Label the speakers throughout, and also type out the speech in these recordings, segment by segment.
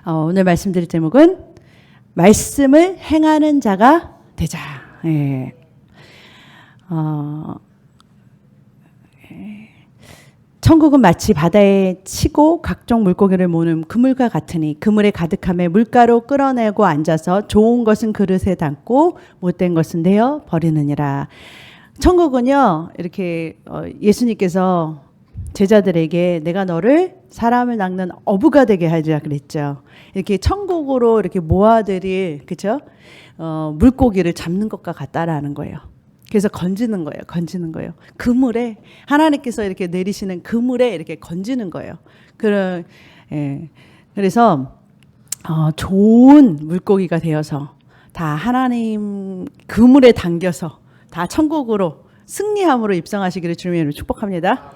Speaker 1: 오늘 말씀드릴 제목은 말씀을 행하는 자가 되자. 예. 천국은 마치 바다에 치고 각종 물고기를 모는 그물과 같으니 그물에 가득함에 물가로 끌어내고 앉아서 좋은 것은 그릇에 담고 못된 것은 내어 버리느니라. 천국은요, 이렇게 예수님께서 제자들에게 내가 너를 사람을 낚는 어부가 되게 하자 그랬죠. 이렇게 천국으로 이렇게 모아들일, 그죠? 물고기를 잡는 것과 같다라는 거예요. 그래서 건지는 거예요. 그물에, 하나님께서 이렇게 내리시는 그물에 이렇게 건지는 거예요. 그래서, 좋은 물고기가 되어서 다 하나님 그물에 당겨서 다 천국으로 승리함으로 입성하시기를 주님의 이름으로 축복합니다.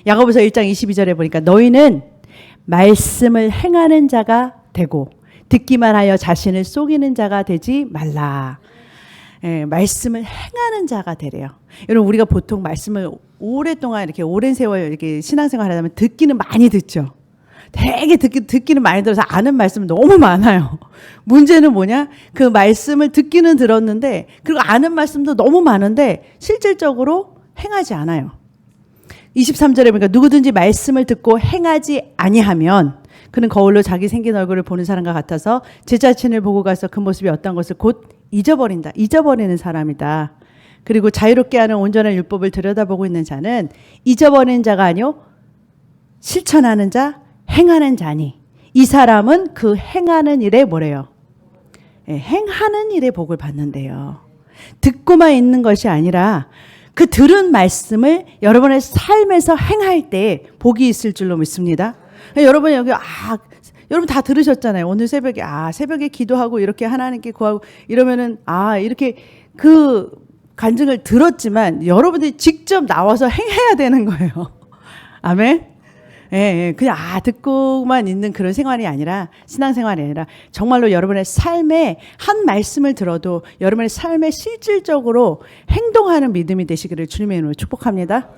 Speaker 1: 야고보서 1장 22절에 보니까 너희는 말씀을 행하는 자가 되고 듣기만 하여 자신을 속이는 자가 되지 말라. 예, 말씀을 행하는 자가 되래요. 여러분, 우리가 보통 말씀을 오랫동안 이렇게 오랜 세월 이렇게 신앙생활 하다 보면 듣기는 많이 듣죠. 되게 듣기는 많이 들어서 아는 말씀 너무 많아요. 문제는 뭐냐? 그 말씀을 듣기는 들었는데, 그리고 아는 말씀도 너무 많은데 실질적으로 행하지 않아요. 23절에 보니까 누구든지 말씀을 듣고 행하지 아니하면 그는 거울로 자기 생긴 얼굴을 보는 사람과 같아서 제 자신을 보고 가서 그 모습이 어떤 것을 곧 잊어버린다. 잊어버리는 사람이다. 그리고 자유롭게 하는 온전한 율법을 들여다보고 있는 자는 잊어버리는 자가 아니요 실천하는 자, 행하는 자니 이 사람은 그 행하는 일에 뭐래요? 행하는 일에 복을 받는데요. 듣고만 있는 것이 아니라 그 들은 말씀을 여러분의 삶에서 행할 때 복이 있을 줄로 믿습니다. 여러분이 여기 여러분 다 들으셨잖아요. 오늘 새벽에 새벽에 기도하고 이렇게 하나님께 구하고 이러면은 이렇게 그 간증을 들었지만 여러분들이 직접 나와서 행해야 되는 거예요. 아멘. 예, 그냥 듣고만 있는 그런 생활이 아니라 신앙생활이 아니라 정말로 여러분의 삶에 한 말씀을 들어도 여러분의 삶에 실질적으로 행동하는 믿음이 되시기를 주님의 이름으로 축복합니다.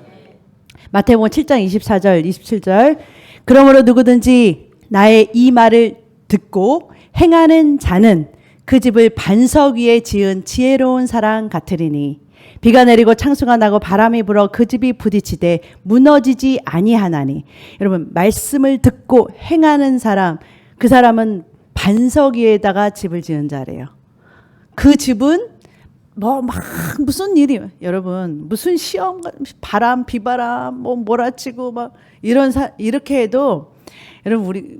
Speaker 1: 마태복음 7장 24절 27절 그러므로 누구든지 나의 이 말을 듣고 행하는 자는 그 집을 반석 위에 지은 지혜로운 사람 같으리니 비가 내리고 창수가 나고 바람이 불어 그 집이 부딪히되 무너지지 아니하나니. 여러분, 말씀을 듣고 행하는 사람, 그 사람은 반석 위에다가 집을 지은 자래요. 그 집은 무슨 일이, 여러분, 무슨 시험, 바람, 비바람, 몰아치고 이렇게 해도 여러분, 우리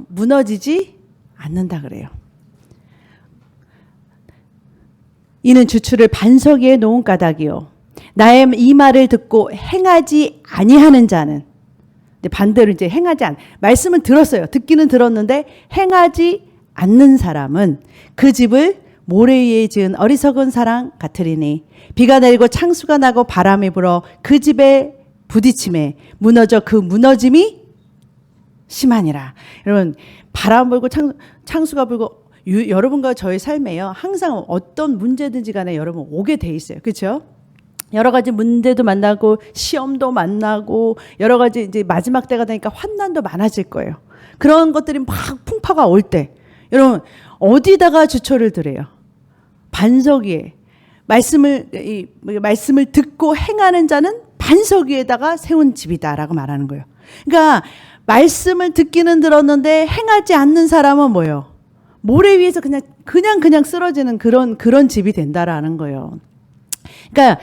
Speaker 1: 무너지지 않는다 그래요. 이는 주추를 반석 위에 놓은 까닭이요 나의 이 말을 듣고 행하지 아니하는 자는, 반대로 이제 말씀은 들었어요. 듣기는 들었는데 행하지 않는 사람은 그 집을 모래 위에 지은 어리석은 사람 같으리니 비가 내리고 창수가 나고 바람이 불어 그 집에 부딪힘에 무너져 그 무너짐이 심하니라. 여러분, 바람 불고 창수가 불고 여러분과 저의 삶에요. 항상 어떤 문제든지 간에 여러분 오게 돼 있어요. 그렇죠? 여러 가지 문제도 만나고 시험도 만나고 여러 가지 이제 마지막 때가 되니까 환난도 많아질 거예요. 그런 것들이 막 풍파가 올 때 여러분 어디다가 주초를 드려요? 반석 위에. 말씀을 듣고 행하는 자는 반석 위에다가 세운 집이다라고 말하는 거예요. 그러니까 말씀을 듣기는 들었는데 행하지 않는 사람은 뭐예요? 모래 위에서 그냥 쓰러지는 그런 집이 된다라는 거예요. 그러니까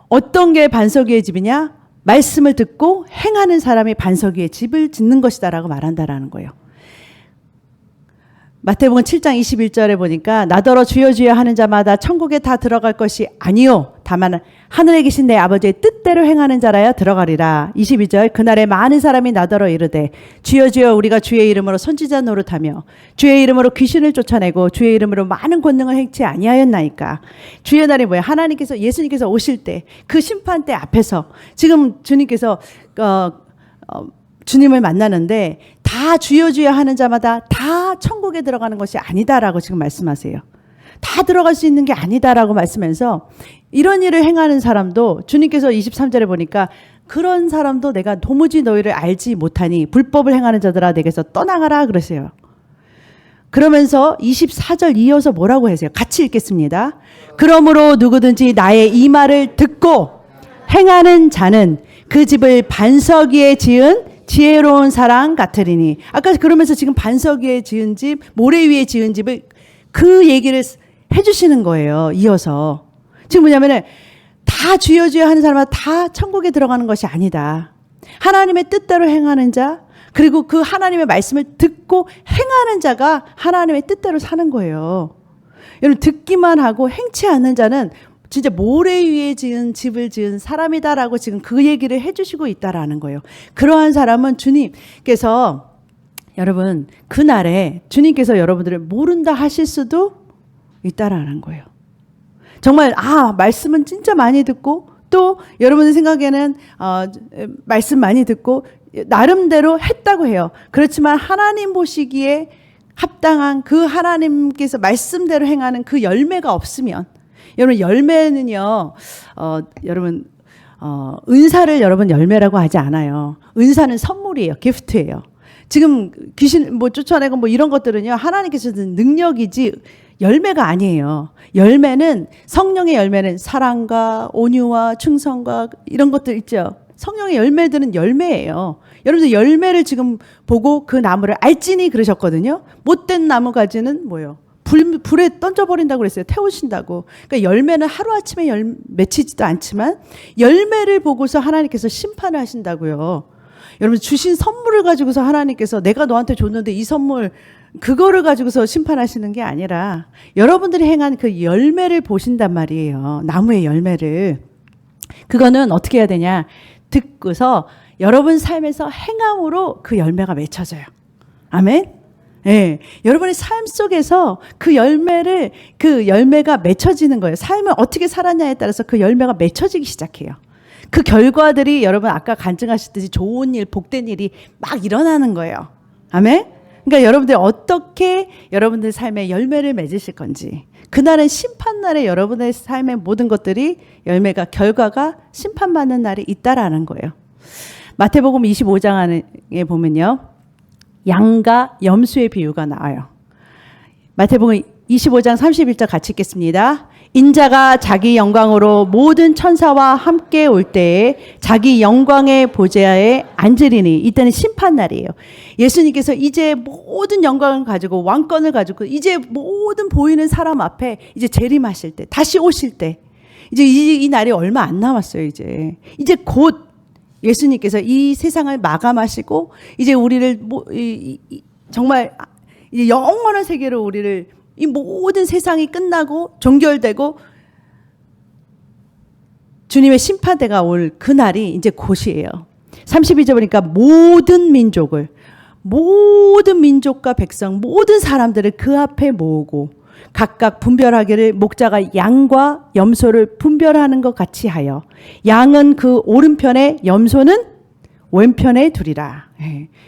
Speaker 1: 어떤 게 반석 위의 집이냐? 말씀을 듣고 행하는 사람이 반석 위에 집을 짓는 것이다라고 말한다라는 거예요. 마태복음 7장 21절에 보니까 나더러 주여 주여 하는 자마다 천국에 다 들어갈 것이 아니요 다만 하늘에 계신 내 아버지의 뜻대로 행하는 자라야 들어가리라. 22절 그날에 많은 사람이 나더러 이르되 주여 주여 우리가 주의 이름으로 선지자 노릇하며 주의 이름으로 귀신을 쫓아내고 주의 이름으로 많은 권능을 행치 아니하였나이까. 주의 날이 뭐야? 예수님께서 오실 때 그 심판 때 앞에서 지금 주님께서 주님을 만나는데 다 주여 주여 하는 자마다 다 천국에 들어가는 것이 아니다라고 지금 말씀하세요. 다 들어갈 수 있는 게 아니다라고 말씀하면서 이런 일을 행하는 사람도 주님께서 23절에 보니까 그런 사람도 내가 도무지 너희를 알지 못하니 불법을 행하는 자들아 내게서 떠나가라 그러세요. 그러면서 24절 이어서 뭐라고 하세요? 같이 읽겠습니다. 그러므로 누구든지 나의 이 말을 듣고 행하는 자는 그 집을 반석 위에 지은 지혜로운 사람 같으리니. 아까 그러면서 지금 반석 위에 지은 집, 모래 위에 지은 집을 그 얘기를 해주시는 거예요. 이어서. 지금 뭐냐면은 다 주여 주여 하는 사람은 다 천국에 들어가는 것이 아니다. 하나님의 뜻대로 행하는 자, 그리고 그 하나님의 말씀을 듣고 행하는 자가 하나님의 뜻대로 사는 거예요. 여러분 듣기만 하고 행치 않는 자는 진짜 모래 위에 지은 집을 지은 사람이다라고 지금 그 얘기를 해주시고 있다라는 거예요. 그러한 사람은 주님께서 여러분 그날에 주님께서 여러분들을 모른다 하실 수도 있다라는 거예요. 정말 말씀은 진짜 많이 듣고 또 여러분의 생각에는 말씀 많이 듣고 나름대로 했다고 해요. 그렇지만 하나님 보시기에 합당한 그 하나님께서 말씀대로 행하는 그 열매가 없으면 여러분 열매는요 여러분 은사를 여러분 열매라고 하지 않아요. 은사는 선물이에요. 기프트예요. 지금 귀신 쫓아내고 이런 것들은요 하나님께서 준 능력이지 열매가 아니에요. 열매는 성령의 열매는 사랑과 온유와 충성과 이런 것들 있죠. 성령의 열매들은 열매예요. 여러분들 열매를 지금 보고 그 나무를 알지니 그러셨거든요. 못된 나무 가지는 뭐예요? 불에 던져버린다고 그랬어요. 태우신다고. 그러니까 열매는 하루아침에 맺히지도 않지만 열매를 보고서 하나님께서 심판을 하신다고요. 여러분 주신 선물을 가지고서 하나님께서 내가 너한테 줬는데 이 선물 그거를 가지고서 심판하시는 게 아니라 여러분들이 행한 그 열매를 보신단 말이에요. 나무의 열매를. 그거는 어떻게 해야 되냐. 듣고서 여러분 삶에서 행함으로 그 열매가 맺혀져요. 아멘. 예. 여러분의 삶 속에서 그 열매가 맺혀지는 거예요. 삶을 어떻게 살았냐에 따라서 그 열매가 맺혀지기 시작해요. 그 결과들이 여러분 아까 간증하셨듯이 좋은 일, 복된 일이 막 일어나는 거예요. 아멘. 그러니까 여러분들 어떻게 여러분들 삶에 열매를 맺으실 건지 그날은 심판날에 여러분의 삶의 모든 것들이 열매가 결과가 심판받는 날이 있다라는 거예요. 마태복음 25장에 보면요. 양과 염소의 비유가 나와요. 마태복음 25장 31절 같이 읽겠습니다. 인자가 자기 영광으로 모든 천사와 함께 올 때에 자기 영광의 보좌에 앉으리니 이때는 심판날이에요. 예수님께서 이제 모든 영광을 가지고 왕권을 가지고 이제 모든 보이는 사람 앞에 이제 재림하실 때 다시 오실 때 이제 이 날이 얼마 안 남았어요. 이제 곧 예수님께서 이 세상을 마감하시고 이제 우리를 정말 이제 영원한 세계로 우리를 이 모든 세상이 끝나고 종결되고 주님의 심판대가 올 그날이 이제 곧이에요. 32절 보니까 모든 민족과 백성 모든 사람들을 그 앞에 모으고 각각 분별하기를 목자가 양과 염소를 분별하는 것 같이 하여 양은 그 오른편에 염소는 왼편에 두리라.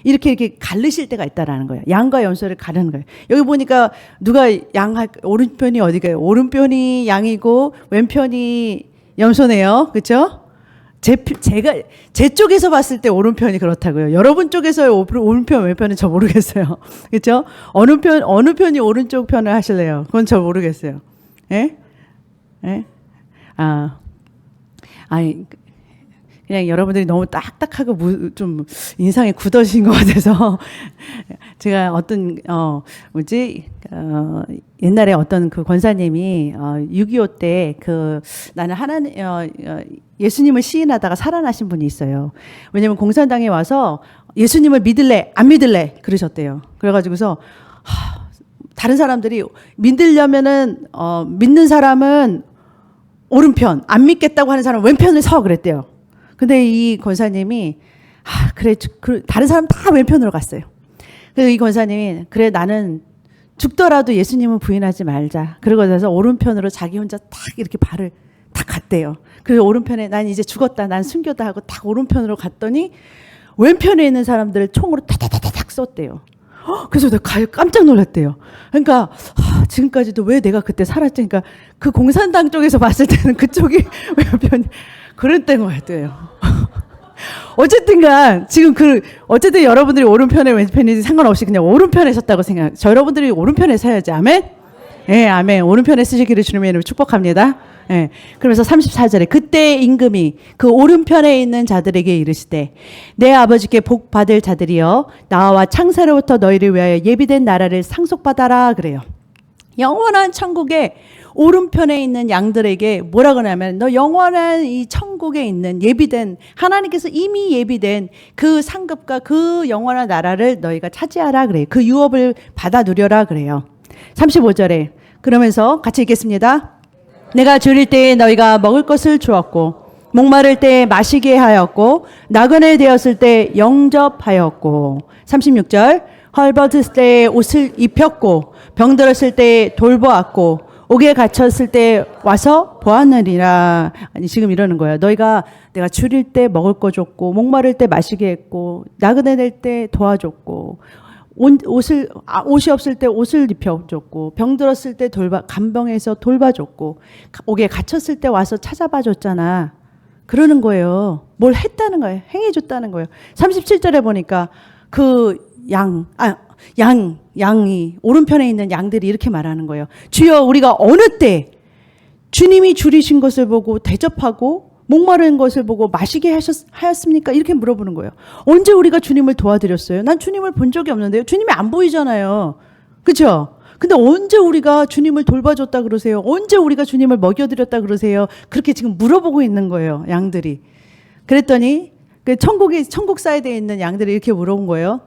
Speaker 1: 이렇게 가르실 때가 있다라는 거예요. 양과 염소를 가르는 거예요. 여기 보니까 누가 오른편이 어디가요? 오른편이 양이고 왼편이 염소네요. 그렇죠? 제 쪽에서 봤을 때 오른편이 그렇다고요. 여러분 쪽에서의 오른편 왼편은 저 모르겠어요. 그렇죠? 어느 편이 오른쪽 편을 하실래요? 그건 저 모르겠어요. 예? 예? 아니 그냥 여러분들이 너무 딱딱하고 좀 인상이 굳어진 것 같아서 제가 옛날에 어떤 그 권사님이 6.25 때 나는 하나님 예수님을 시인하다가 살아나신 분이 있어요. 왜냐면 공산당에 와서 예수님을 믿을래 안 믿을래 그러셨대요. 그래가지고서 다른 사람들이 믿으려면은 믿는 사람은 오른편, 안 믿겠다고 하는 사람은 왼편을 서 그랬대요. 근데 이 권사님이 그래 다른 사람 다 왼편으로 갔어요. 그래서 이 권사님이 그래 나는 죽더라도 예수님은 부인하지 말자. 그러고 나서 오른편으로 자기 혼자 탁 이렇게 발을 탁 갔대요. 그래서 오른편에 난 이제 죽었다. 난 순교다 하고 탁 오른편으로 갔더니 왼편에 있는 사람들을 총으로 타타타닥 썼대요. 그래서 내가 깜짝 놀랐대요. 그러니까 지금까지도 왜 내가 그때 살았지? 그러니까 그 공산당 쪽에서 봤을 때는 그쪽이 왼편이 그랬던 것 같아요. 어쨌든간 지금 어쨌든 여러분들이 오른편에 왼편이지 상관없이 그냥 오른편에 섰다고 생각. 저 여러분들이 오른편에 서야지. 아멘. 예, 아멘. 오른편에 쓰시기를 주님의 이름으로 축복합니다. 예. 그러면서 34절에 그때 임금이 그 오른편에 있는 자들에게 이르시되 내 아버지께 복 받을 자들이여 나와 창세로부터 너희를 위하여 예비된 나라를 상속받아라 그래요. 영원한 천국에 오른편에 있는 양들에게 뭐라 그러냐면 너 영원한 이 천국에 있는 예비된 하나님께서 이미 예비된 그 상급과 그 영원한 나라를 너희가 차지하라 그래요. 그 유업을 받아 누려라 그래요. 35절에 그러면서 같이 읽겠습니다. 내가 줄일 때에 너희가 먹을 것을 주었고 목마를 때에 마시게 하였고 나그네 되었을 때 영접하였고 36절 헐벗을 때에 옷을 입혔고 병들었을 때에 돌보았고 옥에 갇혔을 때 와서 보았느니라. 아니 지금 이러는 거예요. 내가 줄일 때 먹을 거 줬고 목마를 때 마시게 했고 나그네 될 때 도와줬고 옷이 없을 때 옷을 입혀줬고 병들었을 때 간병해서 돌봐줬고 옥에 갇혔을 때 와서 찾아봐 줬잖아. 그러는 거예요. 뭘 했다는 거예요. 행해줬다는 거예요. 37절에 보니까 양이 오른편에 있는 양들이 이렇게 말하는 거예요. 주여 우리가 어느 때 주님이 줄이신 것을 보고 대접하고 목마른 것을 보고 마시게 하였습니까? 이렇게 물어보는 거예요. 언제 우리가 주님을 도와드렸어요? 난 주님을 본 적이 없는데요. 주님이 안 보이잖아요. 그렇죠? 근데 언제 우리가 주님을 돌봐줬다 그러세요? 언제 우리가 주님을 먹여드렸다 그러세요? 그렇게 지금 물어보고 있는 거예요. 양들이. 그랬더니 천국 사이드에 있는 양들이 이렇게 물어본 거예요.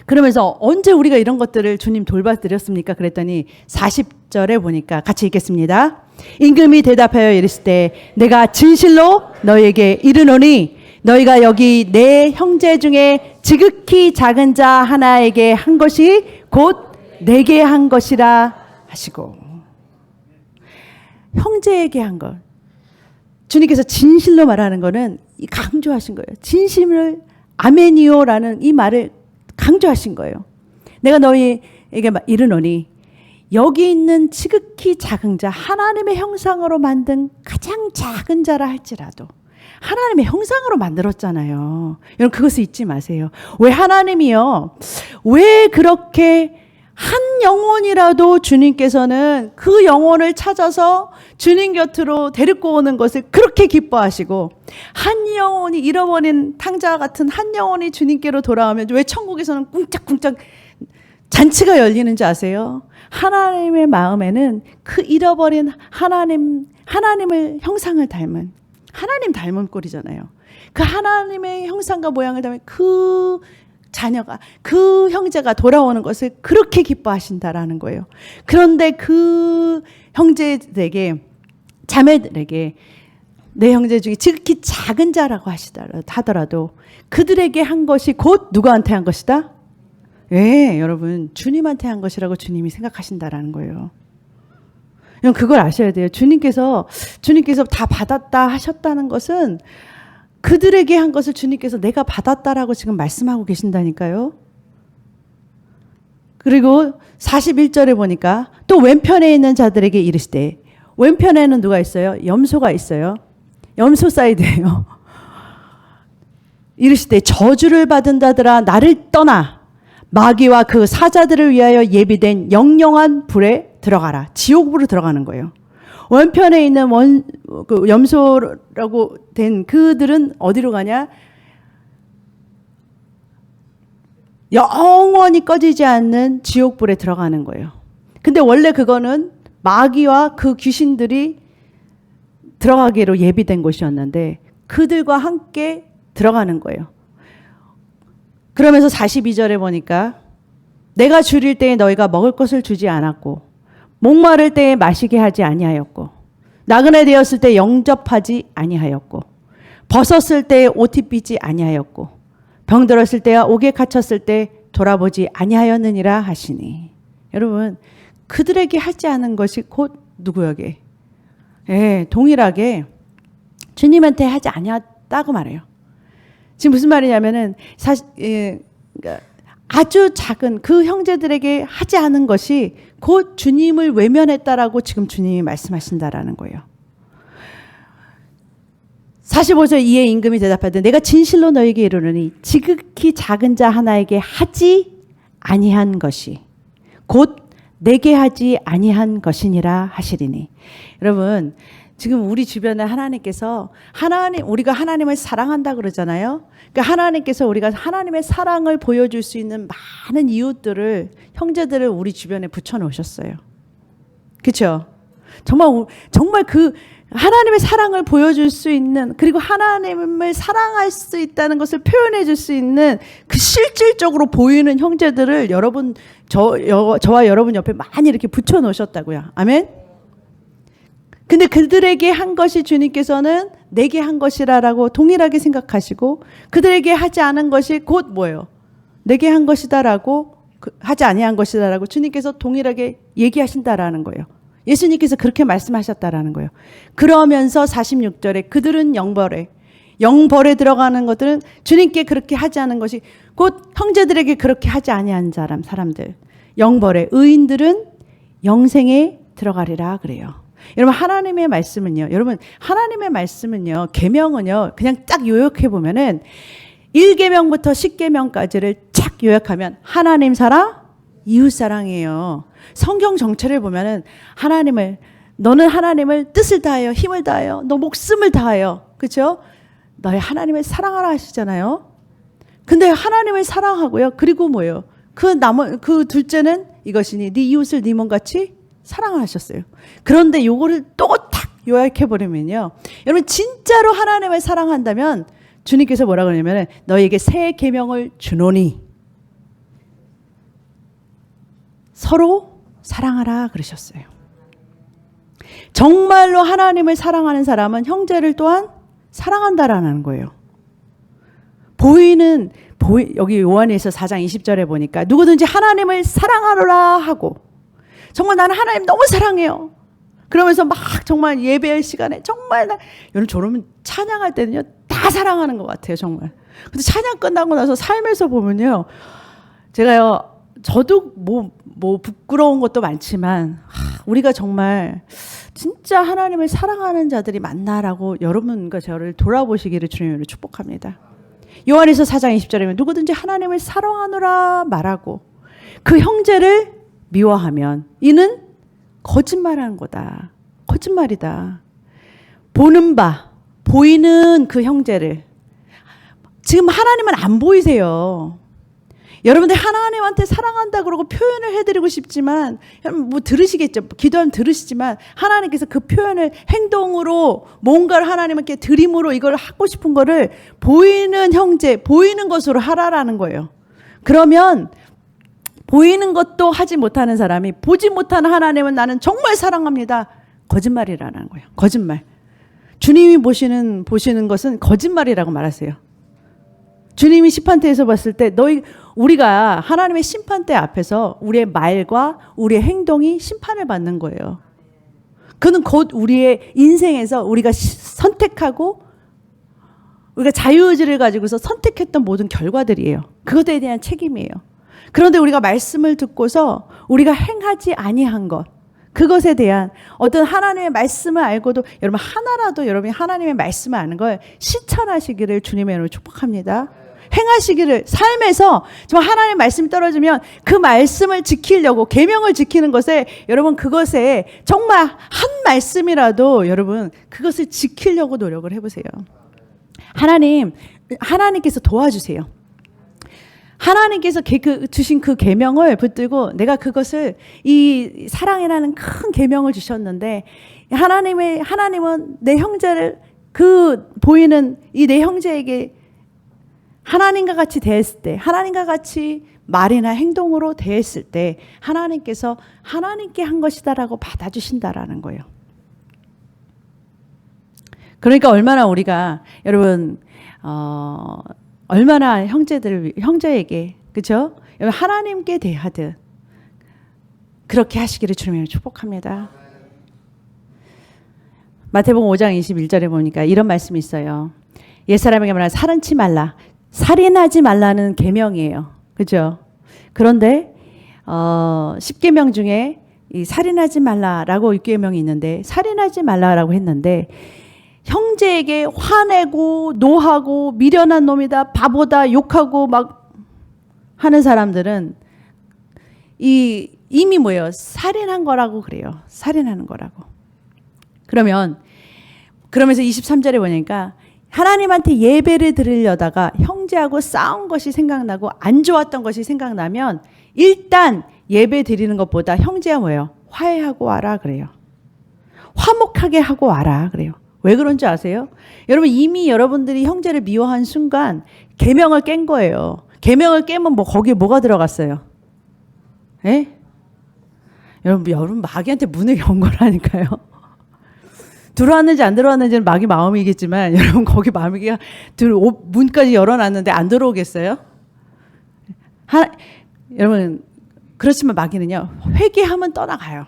Speaker 1: 그러면서 언제 우리가 이런 것들을 주님 돌봐드렸습니까? 그랬더니 40절에 보니까 같이 읽겠습니다. 임금이 대답하여 이르시되 내가 진실로 너희에게 이르노니 너희가 여기 내 형제 중에 지극히 작은 자 하나에게 한 것이 곧 내게 한 것이라 하시고. 형제에게 한 것. 주님께서 진실로 말하는 거는 강조하신 거예요. 진심을 아멘이오라는 이 말을 강조하신 거예요. 내가 너희에게 이르노니 여기 있는 지극히 작은 자, 하나님의 형상으로 만든 가장 작은 자라 할지라도 하나님의 형상으로 만들었잖아요. 여러분 그것을 잊지 마세요. 왜 하나님이요? 왜 그렇게 한 영혼이라도 주님께서는 그 영혼을 찾아서 주님 곁으로 데리고 오는 것을 그렇게 기뻐하시고 한 영혼이 잃어버린 탕자와 같은 한 영혼이 주님께로 돌아오면 왜 천국에서는 쿵짝쿵짝 잔치가 열리는지 아세요? 하나님의 마음에는 그 잃어버린 하나님을 형상을 닮은 하나님 닮은 꼴이잖아요. 그 하나님의 형상과 모양을 닮은 그 자녀가 그 형제가 돌아오는 것을 그렇게 기뻐하신다라는 거예요. 그런데 그 형제들에게 자매들에게 내 형제 중에 지극히 작은 자라고 하더라도 그들에게 한 것이 곧 누구한테 한 것이다? 예, 여러분 주님한테 한 것이라고 주님이 생각하신다라는 거예요. 여러분 그걸 아셔야 돼요. 주님께서 다 받았다 하셨다는 것은 그들에게 한 것을 주님께서 내가 받았다라고 지금 말씀하고 계신다니까요. 그리고 41절에 보니까 또 왼편에 있는 자들에게 이르시되 왼편에는 누가 있어요? 염소가 있어요. 염소 사이드예요. 이르시되 저주를 받은 자들아 나를 떠나 마귀와 그 사자들을 위하여 예비된 영영한 불에 들어가라. 지옥으로 들어가는 거예요. 왼편에 있는 염소라고 된 그들은 어디로 가냐? 영원히 꺼지지 않는 지옥불에 들어가는 거예요. 근데 원래 그거는 마귀와 그 귀신들이 들어가기로 예비된 곳이었는데 그들과 함께 들어가는 거예요. 그러면서 42절에 보니까 내가 줄일 때에 너희가 먹을 것을 주지 않았고 목마를 때에 마시게 하지 아니하였고 나그네 되었을 때 영접하지 아니하였고 벗었을 때에 옷 입히지 아니하였고 병들었을 때와 옥에 갇혔을 때 돌아보지 아니하였느니라 하시니. 여러분 그들에게 하지 않은 것이 곧 누구에게? 예, 동일하게 주님한테 하지 아니했다고 말해요. 지금 무슨 말이냐면은 그러니까 아주 작은 그 형제들에게 하지 않은 것이 곧 주님을 외면했다라고 지금 주님이 말씀하신다라는 거예요. 45절 이에 임금이 대답하되 내가 진실로 너에게 이르노니 지극히 작은 자 하나에게 하지 아니한 것이 곧 내게 하지 아니한 것이니라 하시리니. 여러분, 지금 우리 주변에 하나님께서 우리가 하나님을 사랑한다 그러잖아요. 그러니까 하나님께서 우리가 하나님의 사랑을 보여줄 수 있는 많은 이웃들을, 형제들을 우리 주변에 붙여 놓으셨어요. 그렇죠? 정말 그 하나님의 사랑을 보여줄 수 있는, 그리고 하나님을 사랑할 수 있다는 것을 표현해 줄 수 있는 그 실질적으로 보이는 형제들을 저와 여러분 옆에 많이 이렇게 붙여 놓으셨다고요. 아멘? 근데 그들에게 한 것이 주님께서는 내게 한 것이라라고 동일하게 생각하시고, 그들에게 하지 않은 것이 곧 뭐예요? 내게 한 것이다라고, 하지 아니한 것이다라고 주님께서 동일하게 얘기하신다라는 거예요. 예수님께서 그렇게 말씀하셨다라는 거예요. 그러면서 46절에 그들은 영벌에 들어가는 것들은 주님께 그렇게 하지 않은 것이 곧 형제들에게 그렇게 하지 아니한 사람들, 영벌에, 의인들은 영생에 들어가리라 그래요. 여러분, 하나님의 말씀은요, 계명은요, 그냥 딱 요약해 보면은 1계명부터 10계명까지를 쫙 요약하면 하나님 사랑, 이웃 사랑이에요. 성경 정체를 보면은 너는 하나님을 뜻을 다하여 힘을 다하여 너 목숨을 다하여, 그렇죠? 너의 하나님을 사랑하라 하시잖아요. 근데 하나님을 사랑하고요. 그리고 뭐예요? 그 둘째는 이것이니 네 이웃을 네 몸같이 사랑을 하셨어요. 그런데 요거를 또 딱 요약해 버리면요, 여러분 진짜로 하나님을 사랑한다면 주님께서 뭐라고 하냐면 너에게 새 계명을 주노니 서로 사랑하라 그러셨어요. 정말로 하나님을 사랑하는 사람은 형제를 또한 사랑한다라는 거예요. 여기 요한에서 4장 20절에 보니까 누구든지 하나님을 사랑하라 하고, 정말 나는 하나님 너무 사랑해요. 그러면서 막 정말 예배할 시간에 정말 여러분 저러면 찬양할 때는요 다 사랑하는 것 같아요, 정말. 근데 찬양 끝나고 나서 삶에서 보면요, 저도 뭐 부끄러운 것도 많지만 우리가 정말 진짜 하나님을 사랑하는 자들이 많나라고 여러분과 저를 돌아보시기를 주님으로 축복합니다. 요한에서 4장 20절에 누구든지 하나님을 사랑하노라 말하고 그 형제를 미워하면 이는 거짓말하는 거다. 거짓말이다. 보이는 그 형제를, 지금 하나님은 안 보이세요. 여러분들 하나님한테 사랑한다 그러고 표현을 해드리고 싶지만, 뭐 들으시겠죠. 기도하면 들으시지만 하나님께서 그 표현을 행동으로 뭔가를 하나님께 드림으로 이걸 하고 싶은 거를 보이는 형제, 보이는 것으로 하라라는 거예요. 그러면 보이는 것도 하지 못하는 사람이 보지 못하는 하나님은 나는 정말 사랑합니다. 거짓말이라는 거예요. 거짓말. 주님이 보시는 것은 거짓말이라고 말하세요. 주님이 심판대에서 봤을 때 우리가 하나님의 심판대 앞에서 우리의 말과 우리의 행동이 심판을 받는 거예요. 그는 곧 우리의 인생에서 우리가 선택하고 우리가 자유의지를 가지고서 선택했던 모든 결과들이에요. 그것에 대한 책임이에요. 그런데 우리가 말씀을 듣고서 우리가 행하지 아니한 것, 그것에 대한 어떤 하나님의 말씀을 알고도 여러분이 하나님의 말씀을 아는 걸 실천하시기를 주님의 이름으로 축복합니다. 행하시기를, 삶에서 정말 하나님의 말씀이 떨어지면 그 말씀을 지키려고, 계명을 지키는 것에 여러분, 그것에 정말 한 말씀이라도 여러분 그것을 지키려고 노력을 해보세요. 하나님께서 도와주세요. 하나님께서 주신 그 계명을 붙들고 내가 그것을, 이 사랑이라는 큰 계명을 주셨는데, 하나님은 내 형제를, 보이는 이 내 형제에게 하나님과 같이 대했을 때, 하나님과 같이 말이나 행동으로 대했을 때 하나님께서 하나님께 한 것이다라고 받아주신다라는 거예요. 그러니까 얼마나 우리가 여러분 얼마나 형제에게, 그렇죠? 하나님께 대하듯 그렇게 하시기를 주님을 축복합니다. 마태복음 5장 21절에 보니까 이런 말씀이 있어요. 옛사람에게 말하는 살인치 말라. 살인하지 말라는 계명이에요. 그죠? 그런데 10계명 중에 이 살인하지 말라라고 6계명이 있는데, 살인하지 말라라고 했는데 형제에게 화내고 노하고 미련한 놈이다, 바보다, 욕하고 막 하는 사람들은 이미 뭐예요? 살인한 거라고 그래요. 살인하는 거라고. 그러면서 23절에 보니까 하나님한테 예배를 드리려다가 형제하고 싸운 것이 생각나고 안 좋았던 것이 생각나면 일단 예배 드리는 것보다 형제야 뭐예요? 화해하고 와라 그래요. 화목하게 하고 와라 그래요. 왜 그런지 아세요? 여러분 이미 여러분들이 형제를 미워한 순간 계명을 깬 거예요. 계명을 깨면 뭐 거기에 뭐가 들어갔어요? 예? 여러분 마귀한테 문을 연 거라니까요. 들어왔는지 안 들어왔는지는 마귀 마음이겠지만 여러분 거기 마귀가 문까지 열어놨는데 안 들어오겠어요? 여러분 그렇지만 마귀는요 회개하면 떠나가요.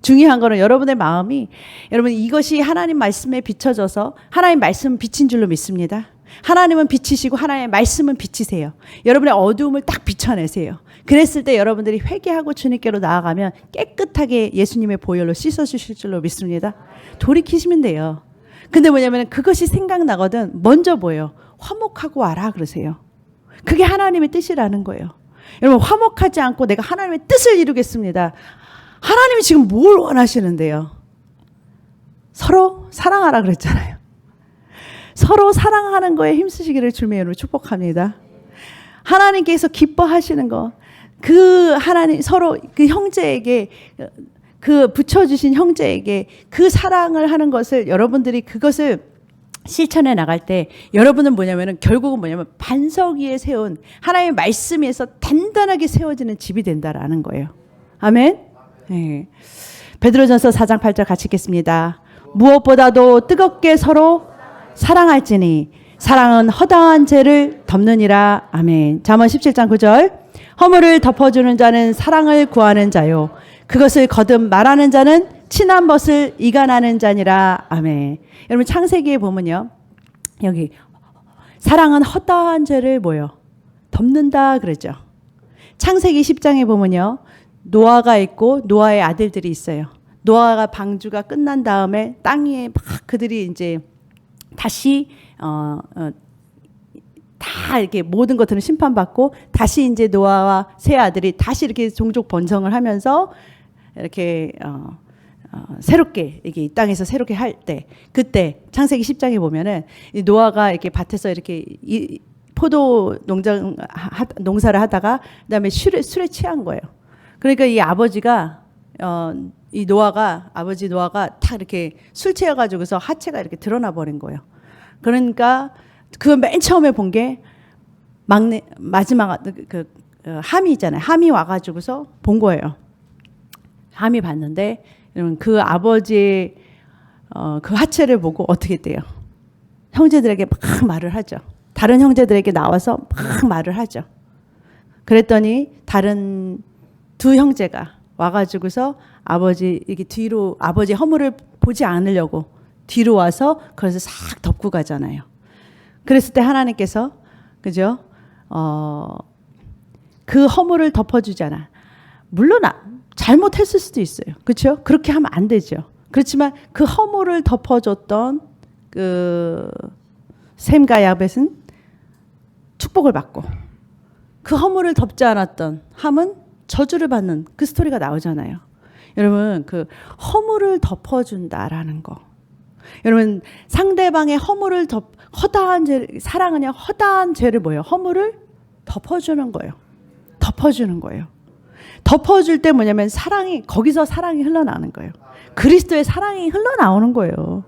Speaker 1: 중요한 거는 여러분의 마음이 여러분 이것이 하나님 말씀에 비춰져서 하나님 말씀은 빛인 줄로 믿습니다. 하나님은 빛이시고 하나님의 말씀은 빛이세요. 여러분의 어두움을 딱 비춰내세요. 그랬을 때 여러분들이 회개하고 주님께로 나아가면 깨끗하게 예수님의 보혈로 씻어주실 줄로 믿습니다. 돌이키시면 돼요. 근데 뭐냐면 그것이 생각나거든 먼저 뭐예요? 화목하고 와라 그러세요. 그게 하나님의 뜻이라는 거예요. 여러분 화목하지 않고 내가 하나님의 뜻을 이루겠습니다. 하나님이 지금 뭘 원하시는데요? 서로 사랑하라 그랬잖아요. 서로 사랑하는 거에 힘쓰시기를 주님의 이름으로 축복합니다. 하나님께서 기뻐하시는 거, 그 하나님 서로 그 형제에게 그 붙여주신 형제에게 그 사랑을 하는 것을 여러분들이 그것을 실천해 나갈 때 여러분은 뭐냐면은 결국은 뭐냐면 반석 위에 세운 하나님의 말씀 위에서 단단하게 세워지는 집이 된다라는 거예요. 아멘. 네. 베드로전서 4장 8절 같이 읽겠습니다. 무엇보다도 뜨겁게 서로 사랑할지니 사랑은 허다한 죄를 덮느니라. 아멘. 잠언 17장 9절. 허물을 덮어주는 자는 사랑을 구하는 자요 그것을 거듭 말하는 자는 친한 벗을 이간하는 자니라. 아멘. 여러분 창세기에 보면요 여기 사랑은 허다한 죄를 뭐요? 덮는다 그러죠. 창세기 10장에 보면요 노아가 있고 노아의 아들들이 있어요. 노아가 방주가 끝난 다음에 땅 위에 막 그들이 이제 다시 다 이렇게 모든 것들은 심판받고 다시 이제 노아와 세 아들이 다시 이렇게 종족 번성을 하면서 이렇게 새롭게 이게 이 땅에서 새롭게 할 때 그때 창세기 10장에 보면은 이 노아가 이렇게 밭에서 이렇게 포도 농사를 하다가 그다음에 술에 취한 거예요. 그러니까 이 아버지가 이 아버지 노아가 다 이렇게 술 취해가지고서 하체가 이렇게 드러나 버린 거예요. 그러니까 그 맨 처음에 본 게 마지막 함이 있잖아요. 함이 와가지고서 본 거예요. 함이 봤는데 그 아버지의 그 하체를 보고 어떻게 돼요? 형제들에게 막 말을 하죠. 다른 형제들에게 나와서 막 말을 하죠. 그랬더니 다른 두 형제가 와가지고서 아버지 이게 뒤로 아버지 허물을 보지 않으려고 뒤로 와서 그래서 싹 덮고 가잖아요. 그랬을 때 하나님께서 그죠? 그 허물을 덮어주잖아. 물론 잘못했을 수도 있어요. 그렇죠? 그렇게 하면 안 되죠. 그렇지만 그 허물을 덮어줬던 그 셈과 야벳은 축복을 받고 그 허물을 덮지 않았던 함은 저주를 받는 그 스토리가 나오잖아요. 여러분 그 허물을 덮어준다라는 거. 여러분 상대방의 허물을 허다한 죄 사랑은요 허다한 죄를 뭐예요? 허물을 덮어주는 거예요. 덮어주는 거예요. 덮어줄 때 뭐냐면 거기서 사랑이 흘러나오는 거예요. 그리스도의 사랑이 흘러나오는 거예요.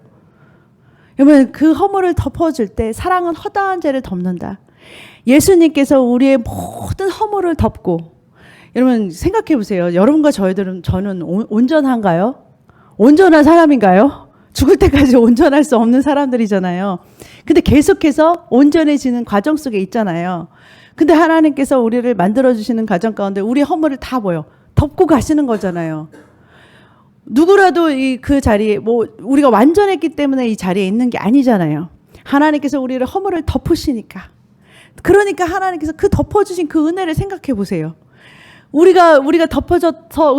Speaker 1: 여러분 그 허물을 덮어줄 때 사랑은 허다한 죄를 덮는다. 예수님께서 우리의 모든 허물을 덮고 여러분 생각해 보세요. 여러분과 저는 온전한가요? 온전한 사람인가요? 죽을 때까지 온전할 수 없는 사람들이잖아요. 근데 계속해서 온전해지는 과정 속에 있잖아요. 근데 하나님께서 우리를 만들어주시는 과정 가운데 우리 허물을 다 덮고 가시는 거잖아요. 누구라도 그 자리에 우리가 완전했기 때문에 이 자리에 있는 게 아니잖아요. 하나님께서 우리를 허물을 덮으시니까. 그러니까 하나님께서 그 덮어주신 그 은혜를 생각해 보세요. 우리가 덮어져서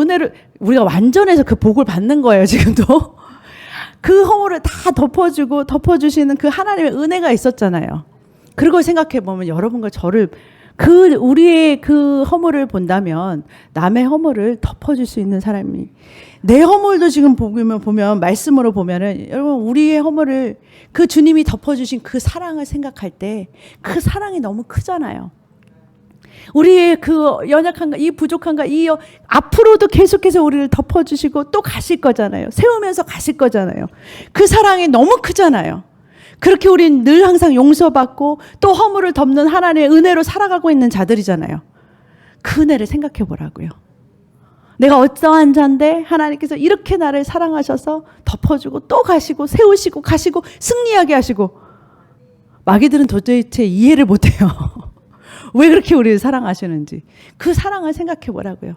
Speaker 1: 우리가 완전해서 그 복을 받는 거예요, 지금도. 그 허물을 다 덮어주고 덮어주시는 그 하나님의 은혜가 있었잖아요. 그걸 생각해 보면 여러분과 저를 우리의 그 허물을 본다면 남의 허물을 덮어줄 수 있는 사람이, 내 허물도 지금 보면 말씀으로 보면은 여러분 우리의 허물을 그 주님이 덮어주신 그 사랑을 생각할 때 그 사랑이 너무 크잖아요. 우리의 그 연약한가, 이 부족한가, 앞으로도 계속해서 우리를 덮어주시고 또 가실 거잖아요. 세우면서 가실 거잖아요. 그 사랑이 너무 크잖아요. 그렇게 우린 늘 항상 용서받고 또 허물을 덮는 하나님의 은혜로 살아가고 있는 자들이잖아요. 그 은혜를 생각해 보라고요. 내가 어떠한 자인데 하나님께서 이렇게 나를 사랑하셔서 덮어주고 또 가시고 세우시고 가시고 승리하게 하시고, 마귀들은 도대체 이해를 못해요. 왜 그렇게 우리를 사랑하시는지 그 사랑을 생각해 보라고요.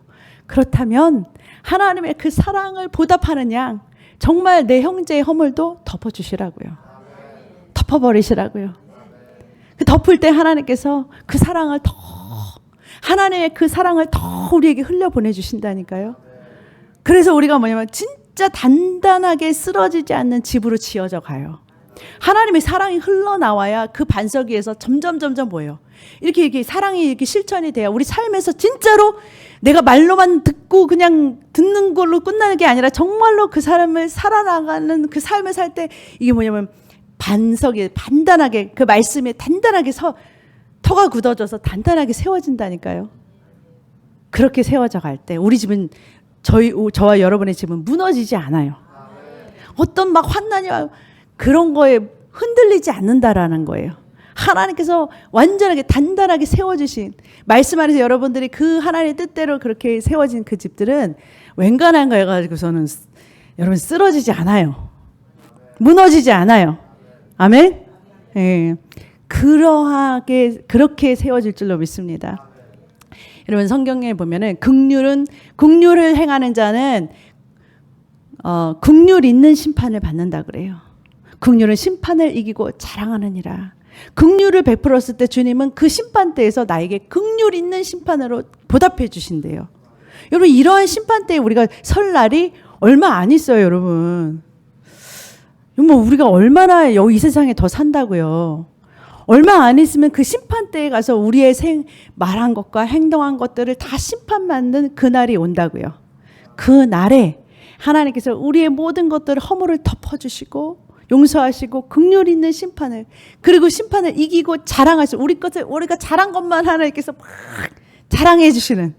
Speaker 1: 그렇다면 하나님의 그 사랑을 보답하는 양 정말 내 형제의 허물도 덮어주시라고요. 덮어버리시라고요. 그 덮을 때 하나님께서 그 사랑을 하나님의 그 사랑을 더 우리에게 흘려보내주신다니까요. 그래서 우리가 뭐냐면 진짜 단단하게 쓰러지지 않는 집으로 지어져 가요. 하나님의 사랑이 흘러나와야 그 반석 위에서 점점 뭐예요? 이렇게 사랑이 이렇게 실천이 돼야 우리 삶에서 진짜로 내가 말로만 듣고 그냥 듣는 걸로 끝나는 게 아니라 정말로 그 사람을 살아나가는 그 삶을 살 때 이게 뭐냐면 반석이 단단하게, 그 말씀에 단단하게 터가 굳어져서 단단하게 세워진다니까요. 그렇게 세워져 갈 때 우리 집은, 저와 여러분의 집은 무너지지 않아요. 어떤 막 환난이 그런 거에 흔들리지 않는다라는 거예요. 하나님께서 완전하게 단단하게 세워주신 말씀 안에서 여러분들이 그 하나님의 뜻대로 그렇게 세워진 그 집들은 웬간한 거 해가지고서는 여러분 쓰러지지 않아요. 무너지지 않아요. 아멘? 예. 그렇게 세워질 줄로 믿습니다. 여러분 성경에 보면은 긍휼을 행하는 자는 긍휼 있는 심판을 받는다 그래요. 긍휼은 심판을 이기고 자랑하느니라. 긍휼을 베풀었을 때 주님은 그 심판대에서 나에게 긍휼 있는 심판으로 보답해 주신대요. 여러분 이러한 심판대에 우리가 설 날이 얼마 안 있어요, 여러분. 뭐 우리가 얼마나 이 세상에 더 산다고요. 얼마 안 있으면 그 심판대에 가서 우리의 말한 것과 행동한 것들을 다 심판받는 그날이 온다고요. 그 날에 하나님께서 우리의 모든 것들을 허물을 덮어주시고 용서하시고 긍휼 있는 심판을, 그리고 심판을 이기고 자랑하시고 우리가 잘한 것만 하나님께서 막 자랑해 주시는,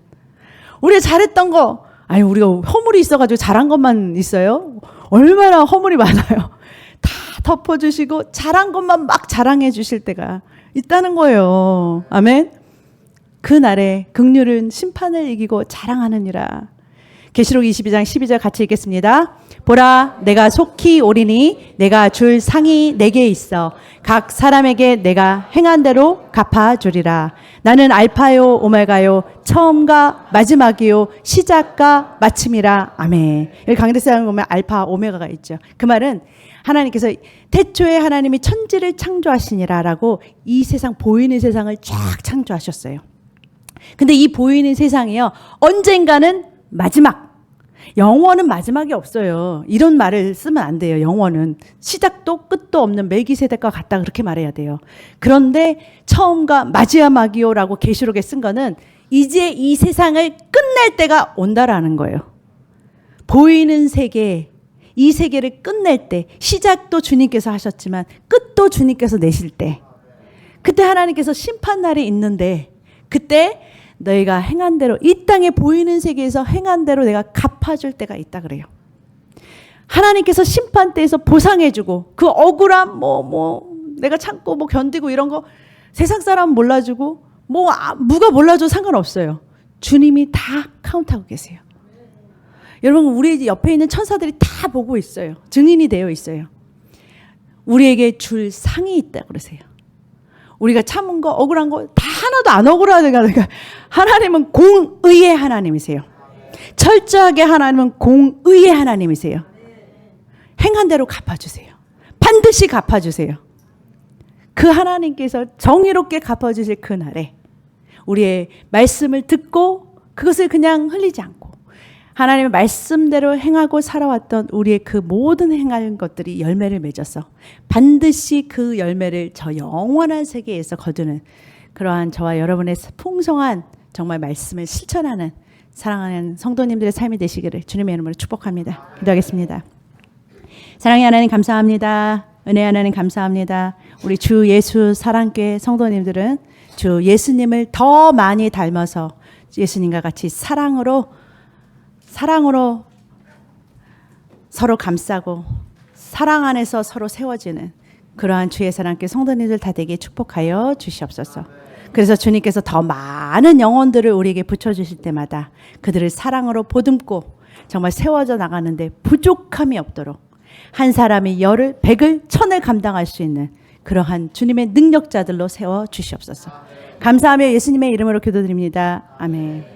Speaker 1: 우리가 잘했던 거, 아니 우리가 허물이 있어가지고 잘한 것만 있어요? 얼마나 허물이 많아요. 다 덮어주시고 잘한 것만 막 자랑해 주실 때가 있다는 거예요. 아멘. 그 날에 긍휼은 심판을 이기고 자랑하느니라. 계시록 22장 12절 같이 읽겠습니다. 보라, 내가 속히 오리니 내가 줄 상이 내게 있어 각 사람에게 내가 행한 대로 갚아주리라. 나는 알파요 오메가요 처음과 마지막이요 시작과 마침이라. 아멘. 여기 강대상에 보면 알파 오메가가 있죠. 그 말은 하나님께서 태초에 하나님이 천지를 창조하시니라 라고 이 세상, 보이는 세상을 쫙 창조하셨어요. 근데 이 보이는 세상이요, 언젠가는 마지막, 영원은 마지막이 없어요. 이런 말을 쓰면 안 돼요. 영원은 시작도 끝도 없는 멜기세덱과 같다, 그렇게 말해야 돼요. 그런데 처음과 마지막이요라고 계시록에 쓴 거는 이제 이 세상을 끝낼 때가 온다라는 거예요. 보이는 세계, 이 세계를 끝낼 때, 시작도 주님께서 하셨지만 끝도 주님께서 내실 때, 그때 하나님께서 심판날이 있는데 그때 너희가 행한 대로, 이 땅에 보이는 세계에서 행한 대로 내가 갚아줄 때가 있다 그래요. 하나님께서 심판대에서 보상해주고, 그 억울함 내가 참고 견디고 이런 거 세상 사람 몰라주고 누가 몰라줘도 상관없어요. 주님이 다 카운트하고 계세요. 여러분 우리 옆에 있는 천사들이 다 보고 있어요. 증인이 되어 있어요. 우리에게 줄 상이 있다 그러세요. 우리가 참은 거, 억울한 거 다 하나도 안 억울하니까 하나님은 공의의 하나님이세요. 철저하게 하나님은 공의의 하나님이세요. 행한 대로 갚아주세요. 반드시 갚아주세요. 그 하나님께서 정의롭게 갚아주실 그날에 우리의 말씀을 듣고 그것을 그냥 흘리지 않고 하나님의 말씀대로 행하고 살아왔던 우리의 그 모든 행한 것들이 열매를 맺어서 반드시 그 열매를 저 영원한 세계에서 거두는 그러한 저와 여러분의 풍성한 정말 말씀을 실천하는 사랑하는 성도님들의 삶이 되시기를 주님의 이름으로 축복합니다. 기도하겠습니다. 사랑의 하나님 감사합니다. 은혜 하나님 감사합니다. 우리 주 예수 사랑교회 성도님들은 주 예수님을 더 많이 닮아서 예수님과 같이 사랑으로 서로 감싸고 사랑 안에서 서로 세워지는 그러한 주의 사랑교회 성도님들 다 되게 축복하여 주시옵소서. 그래서 주님께서 더 많은 영혼들을 우리에게 붙여주실 때마다 그들을 사랑으로 보듬고 정말 세워져 나가는데 부족함이 없도록 한 사람이 열을, 백을, 천을 감당할 수 있는 그러한 주님의 능력자들로 세워 주시옵소서. 감사하며 예수님의 이름으로 기도드립니다. 아멘.